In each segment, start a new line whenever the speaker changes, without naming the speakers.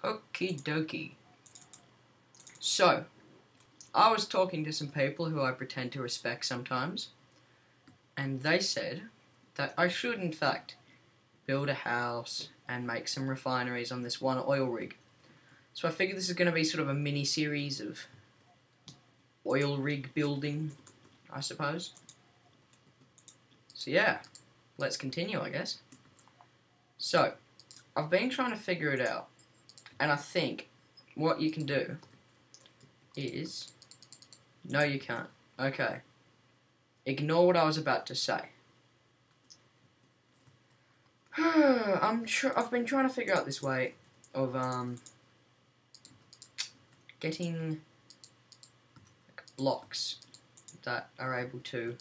Okie dokie. So, I was talking to some people who I pretend to respect sometimes, and they said that I should, in fact, build a house and make some refineries on this one oil rig. So I figured this is going to be sort of a mini-series of oil rig building, I suppose. So yeah, let's continue, I guess. So, I've been trying to figure it out, and I think what you can do is... No, you can't. Okay. Ignore what I was about to say. I've been trying to figure out this way of getting blocks that are able to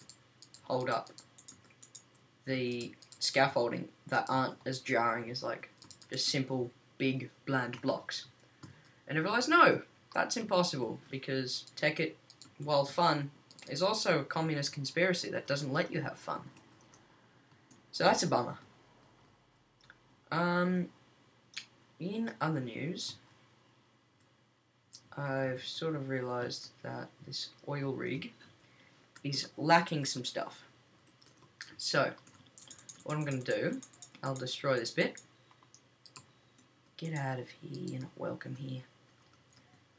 hold up the scaffolding that aren't as jarring as like just simple big bland blocks. And I realised no, that's impossible because Tekkit, while fun, is also a communist conspiracy that doesn't let you have fun. So that's a bummer. In other news, I've sort of realised that this oil rig is lacking some stuff. So, what I'm going to do, I'll destroy this bit. Get out of here, you're not welcome here.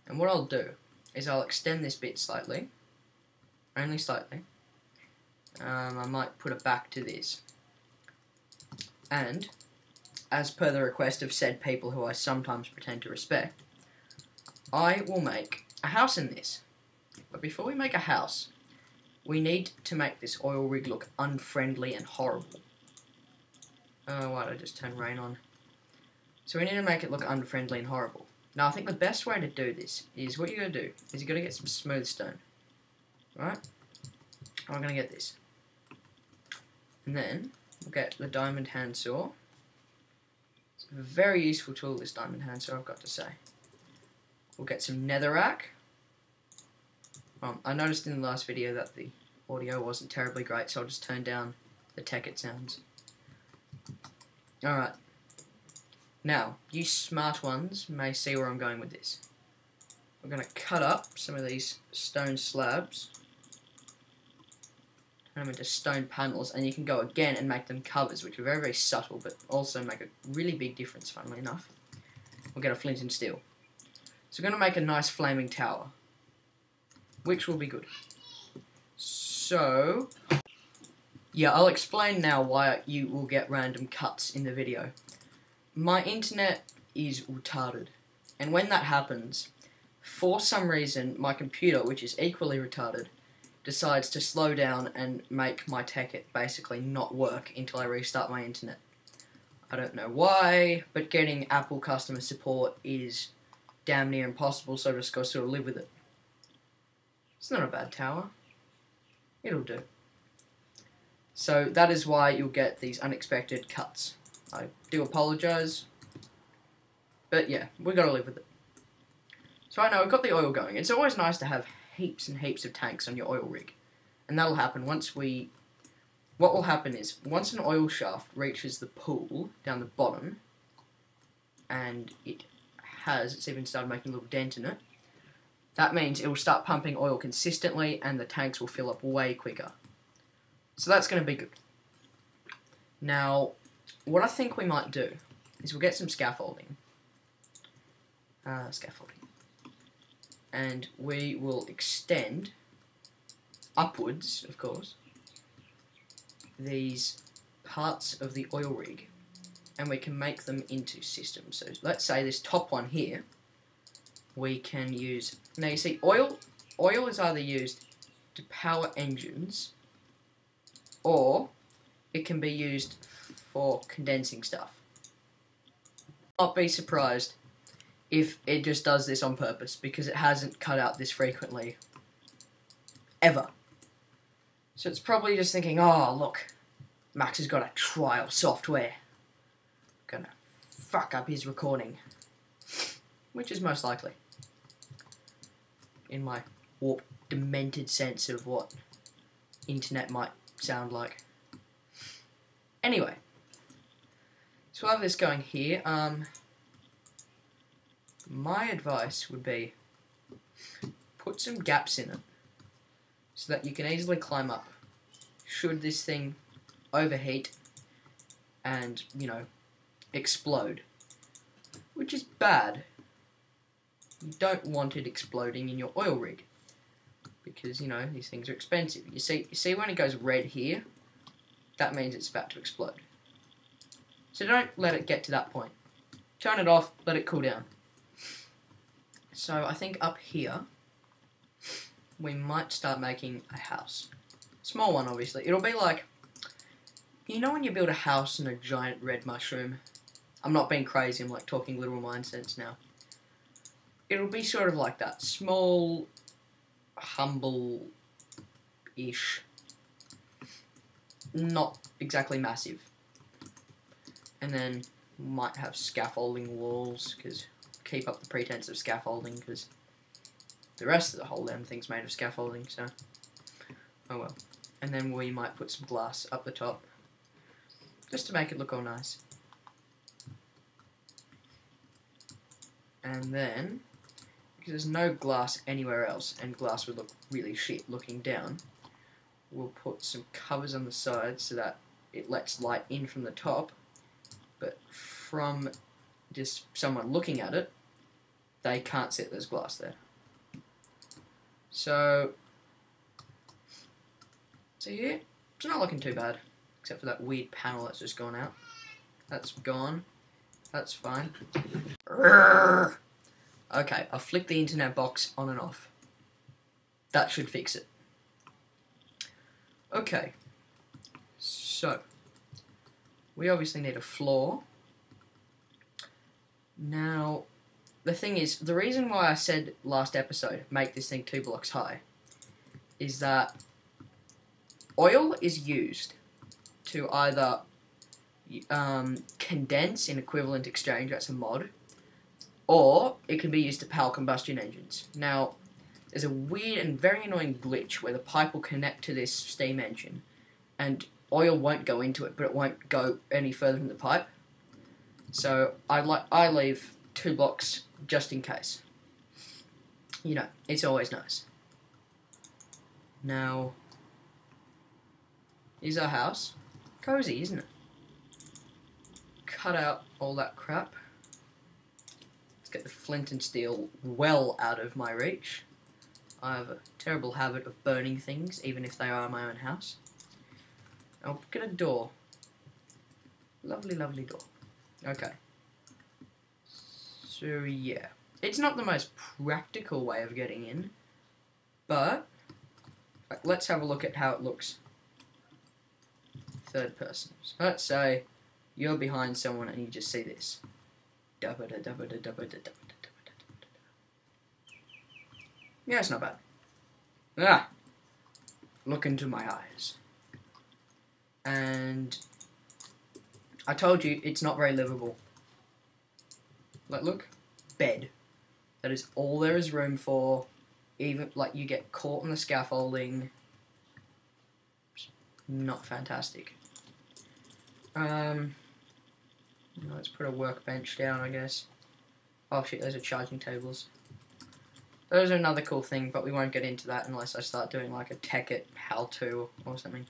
And what I'll do is I'll extend this bit slightly, only slightly. I might put it back to this. And, as per the request of said people who I sometimes pretend to respect, I will make a house in this. But before we make a house, we need to make this oil rig look unfriendly and horrible. Oh, why did I just turn rain on? So we need to make it look unfriendly and horrible. Now, I think the best way to do this is what you're going to do is you're going to get some smooth stone. Right? I'm going to get this. And then we'll get the diamond handsaw. It's a very useful tool, this diamond handsaw, I've got to say. We'll get some netherrack. I noticed in the last video that the audio wasn't terribly great, so I'll just turn down the Tekkit sounds. Alright. Now, you smart ones may see where I'm going with this. We're going to cut up some of these stone slabs, turn them into stone panels, and you can go again and make them covers, which are very, very subtle, but also make a really big difference, funnily enough. We'll get a flint and steel. So we're going to make a nice flaming tower, which will be good. So, yeah, I'll explain now why you will get random cuts in the video. My internet is retarded, and when that happens, for some reason, my computer, which is equally retarded, decides to slow down and make my Tekkit basically not work until I restart my internet. I don't know why, but getting Apple customer support is damn near impossible, so I just got to sort of live with it. It's not a bad tower. It'll do. So that is why you'll get these unexpected cuts. I do apologise, but yeah, we've got to live with it. So right now we've got the oil going. It's always nice to have heaps and heaps of tanks on your oil rig, and that'll happen once we... What will happen is, once an oil shaft reaches the pool down the bottom, and it's even started making a little dent in it, that means it will start pumping oil consistently, and the tanks will fill up way quicker. So that's going to be good. Now, what I think we might do is we'll get some scaffolding. And we will extend upwards, of course, these parts of the oil rig, and we can make them into systems. So let's say this top one here, we can use... Now you see, oil is either used to power engines, or it can be used for condensing stuff. Not be surprised if it just does this on purpose, because it hasn't cut out this frequently ever. So it's probably just thinking, oh look, Max has got a trial software, gonna fuck up his recording, which is most likely, in my warped, demented sense of what internet might sound like. Anyway, so I have this going here. my advice would be put some gaps in it so that you can easily climb up should this thing overheat and, you know, explode. Which is bad. You don't want it exploding in your oil rig. Because, you know, these things are expensive. You see when it goes red here? That means it's about to explode. So don't let it get to that point. Turn it off, let it cool down. So I think up here, we might start making a house. Small one, obviously. It'll be like, you know when you build a house in a giant red mushroom? I'm not being crazy, I'm like talking literal mind sense now. It'll be sort of like that. Small, humble-ish. Not exactly massive. And then might have scaffolding walls, because keep up the pretense of scaffolding, because the rest of the whole damn thing's made of scaffolding, so oh well. And then we might put some glass up the top, just to make it look all nice. And then, because there's no glass anywhere else, and glass would look really shit looking down, we'll put some covers on the sides so that it lets light in from the top, but from just someone looking at it, they can't see that there's glass there. So yeah, it's not looking too bad, except for that weird panel that's just gone out. That's gone. That's fine. Okay, I'll flick the internet box on and off. That should fix it. Okay, so we obviously need a floor. Now, the thing is, the reason why I said last episode, make this thing 2 blocks high, is that oil is used to either condense in equivalent exchange, that's a mod, or it can be used to power combustion engines. Now, there's a weird and very annoying glitch where the pipe will connect to this steam engine, and oil won't go into it, but it won't go any further than the pipe. So I leave 2 blocks just in case. You know, it's always nice. Now, here's our house. Cozy, isn't it? Cut out all that crap. Let's get the flint and steel well out of my reach. I have a terrible habit of burning things, even if they are my own house. I'll get a door. Lovely, lovely door. Okay. So, yeah. It's not the most practical way of getting in, but let's have a look at how it looks. Third person. So let's say you're behind someone and you just see this. Yeah, it's not bad. Ah! Look into my eyes. And I told you it's not very livable. Like, look. Bed. That is all there is room for. Even, like, you get caught in the scaffolding. Not fantastic. Let's put a workbench down, I guess. Oh shit, those are charging tables. Those are another cool thing, but we won't get into that unless I start doing like a Tekkit how-to or something.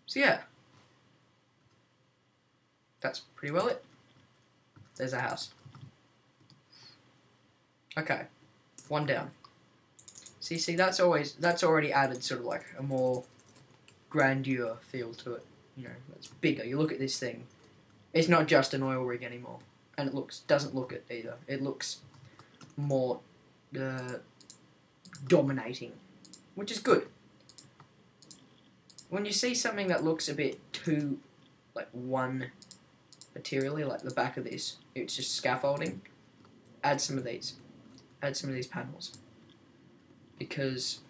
So yeah. That's pretty well it. There's a house. Okay. One down. See, that's already added sort of like a more grandeur feel to it. You know, it's bigger. You look at this thing. It's not just an oil rig anymore. And it doesn't look it either. It looks more dominating, which is good. When you see something that looks a bit too, like, one materially, like the back of this, it's just scaffolding, add some of these. Add some of these panels. Because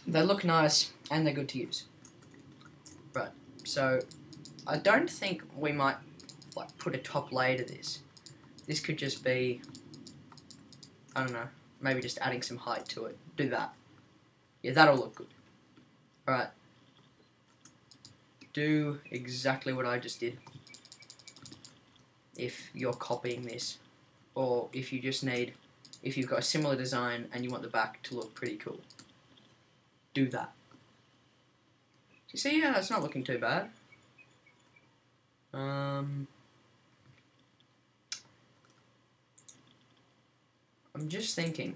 they look nice and they're good to use. Right, so I don't think we might like put a top layer to this. This could just be, I don't know, maybe just adding some height to it. Do that. Yeah, that'll look good. Alright. Do exactly what I just did. If you're copying this or if you just need, if you've got a similar design and you want the back to look pretty cool, do that. You see, yeah, it's not looking too bad. I'm just thinking.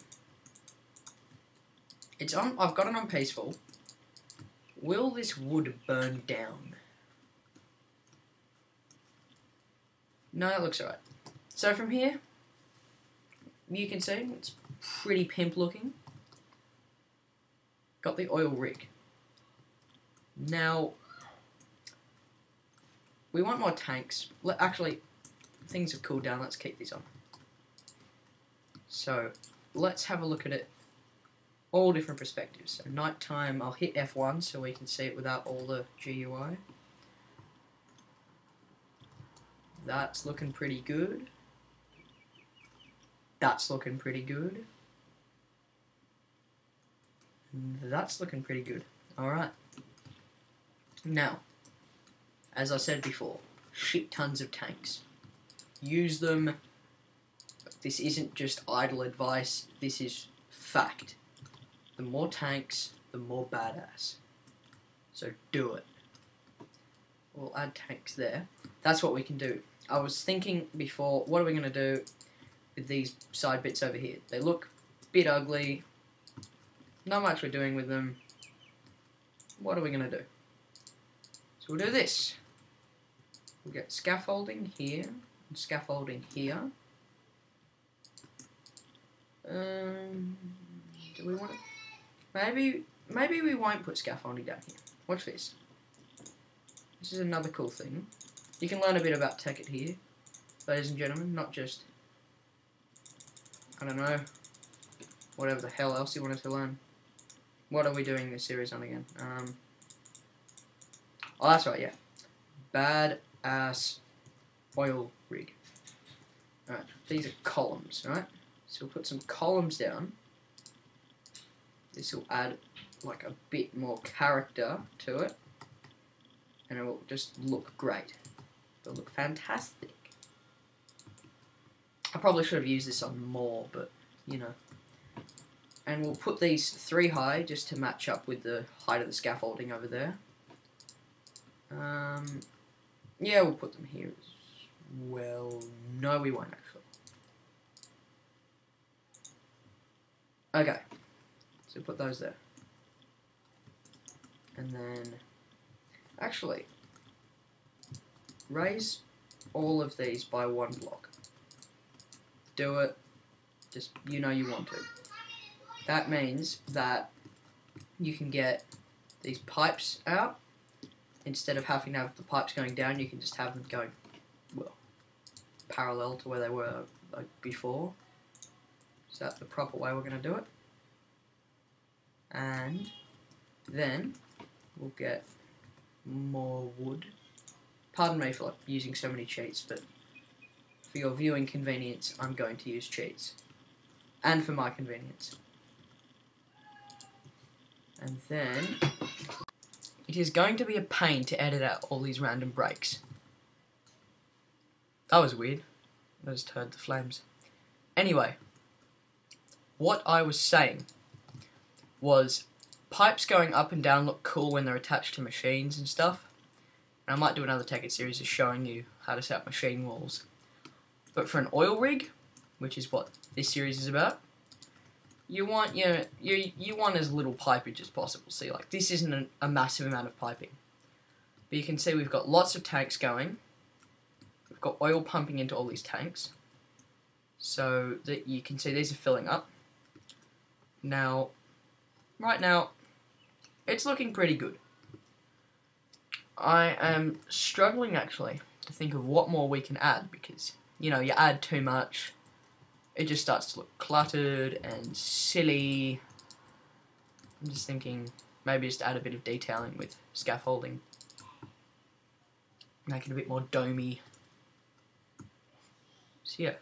It's on. I've got it on peaceful. Will this wood burn down? No, that looks alright. So from here, you can see it's pretty pimp looking. Got the oil rig. Now, we want more tanks. Actually, things have cooled down. Let's keep these on. So, let's have a look at it. All different perspectives. So, nighttime, I'll hit F1 so we can see it without all the GUI. That's looking pretty good. That's looking pretty good. That's looking pretty good. Alright. Now, as I said before, shit tons of tanks. Use them. This isn't just idle advice, this is fact. The more tanks, the more badass. So do it. We'll add tanks there. That's what we can do. I was thinking before, what are we going to do with these side bits over here? They look a bit ugly. Not much we're doing with them. What are we going to do? So we'll do this. We'll get scaffolding here, and scaffolding here. Do we want to... Maybe we won't put scaffolding down here. Watch this. This is another cool thing. You can learn a bit about Tekkit here, ladies and gentlemen, not just, I don't know, whatever the hell else you wanted to learn. What are we doing this series on again? Oh, that's right, yeah. Badass oil rig. Alright, these are columns, right? So we'll put some columns down. This will add like a bit more character to it. And it will just look great. It'll look fantastic. I probably should have used this on more, but, you know. And we'll put these 3 high just to match up with the height of the scaffolding over there. Yeah, we'll put them here as well. No, we won't, actually. Okay. So put those there. And then, actually, raise all of these by 1 block. Do it. Just, you know you want to. That means that you can get these pipes out. Instead of having to have the pipes going down, you can just have them going, well, parallel to where they were like before. So that's the proper way we're going to do it. And then we'll get more wood. Pardon me for like, using so many cheats, but for your viewing convenience, I'm going to use cheats. And for my convenience. And then it is going to be a pain to edit out all these random breaks. That was weird. I just heard the flames. Anyway, what I was saying was pipes going up and down look cool when they're attached to machines and stuff. And I might do another Tekkit series of showing you how to set up machine walls. But for an oil rig, which is what this series is about, you want you want as little pipage as possible. See, like this isn't a massive amount of piping, but you can see we've got lots of tanks going. We've got oil pumping into all these tanks, so that you can see these are filling up. Now, right now, it's looking pretty good. I am struggling actually to think of what more we can add because you know you add too much. It just starts to look cluttered and silly. I'm just thinking maybe just add a bit of detailing with scaffolding. Make it a bit more domey. So yeah.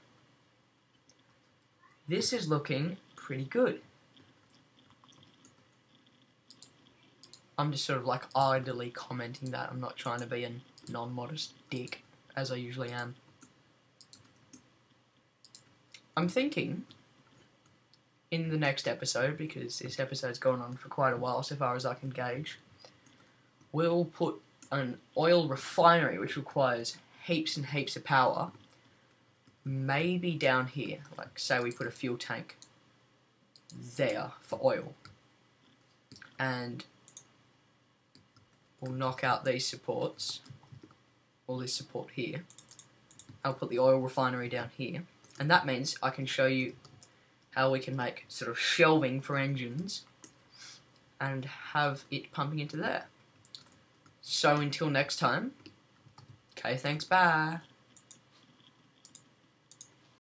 This is looking pretty good. I'm just sort of like idly commenting that. I'm not trying to be a non-modest dick, as I usually am. I'm thinking in the next episode, because this episode's gone on for quite a while so far as I can gauge, we'll put an oil refinery which requires heaps and heaps of power, maybe down here. Like, say we put a fuel tank there for oil, and we'll knock out these supports, all this support here. I'll put the oil refinery down here, and that means I can show you how we can make sort of shelving for engines and have it pumping into there. So until next time, okay, thanks, bye.